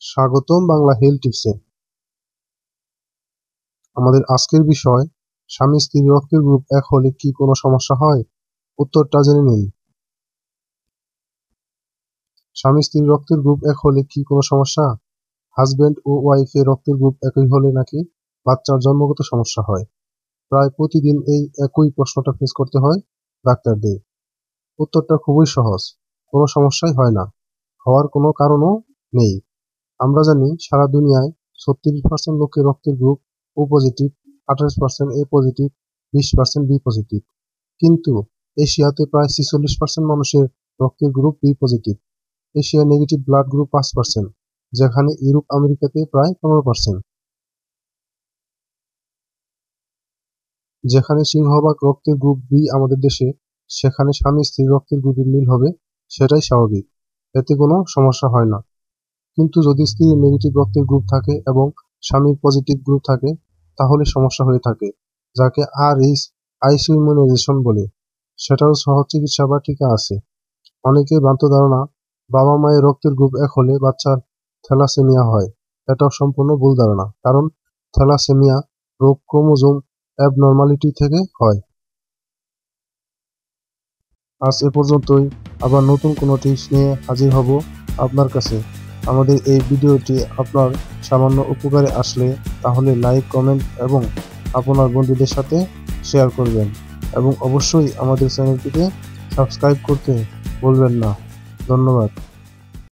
স্বাগতম বাংলা হেলথ টিপসে। আমাদের আজকের বিষয়, স্বামী স্ত্রীর রক্তের গ্রুপ এক হলে কি কোনো সমস্যা হয়? উত্তরটা জেনে নিন। স্বামী স্ত্রীর রক্তের গ্রুপ এক হলে কি কোনো সমস্যা? হাজব্যান্ড ও ওয়াইফের রক্তের গ্রুপ একই হলে নাকি বাচ্চার জন্মগত সমস্যা হয়? প্রায় প্রতিদিন এই একই প্রশ্নটা ফেস করতে হয় ডাক্তারদের। উত্তরটা খুবই সহজ, কোনো সমস্যাই হয় না, হওয়ার কোনো কারণও নেই। আমরা জানি সারা দুনিয়ায় 36% লোকের রক্তের group O positive, 28% A positive, 20% B positive. কিন্তু এশিয়াতে প্রায় 46% মানুষের রক্তের group B positive. Asia negative blood group 5%, যেখানে ইউরোপ আমেরিকাতে প্রায় 15%। যেখানে সিংহভাগ রক্তের গ্রুপ বি আমাদের দেশে, সেখানে স্বামী স্ত্রীর রক্তের গ্রুপের মিল হবে, সেটাই স্বাভাবিক, এতে কোনো সমস্যা হয় না। কিন্তু যদি স্ত্রীর নেগেটিভ রক্তের গ্রুপ থাকে এবং স্বামীর পজিটিভ গ্রুপ থাকে, তাহলে সমস্যা হয়ে থাকে, যাকে আইসোইমিউনাইজেশন বলে। সেটাও সহজ চিকিৎসা বা টিকা আছে। অনেকের ভ্রান্ত ধারণা, বাবা মায়ের রক্তের গ্রুপ এক হলে বাচ্চার থ্যালাসেমিয়া হয়। এটাও সম্পূর্ণ ভুল ধারণা, কারণ থ্যালাসেমিয়া রোগ ক্রোমোজোম অ্যাবনর্মালিটি থেকে হয়। আজ এ পর্যন্তই, আবার নতুন কোনো টিপস নিয়ে হাজির হব আপনার কাছে। আমাদের এই ভিডিওটি আপনার সামান্য উপকারে আসলে তাহলে লাইক, কমেন্ট এবং আপনার বন্ধুদের সাথে শেয়ার করবেন, এবং অবশ্যই আমাদের চ্যানেলটিকে সাবস্ক্রাইব করতে ভুলবেন না। ধন্যবাদ।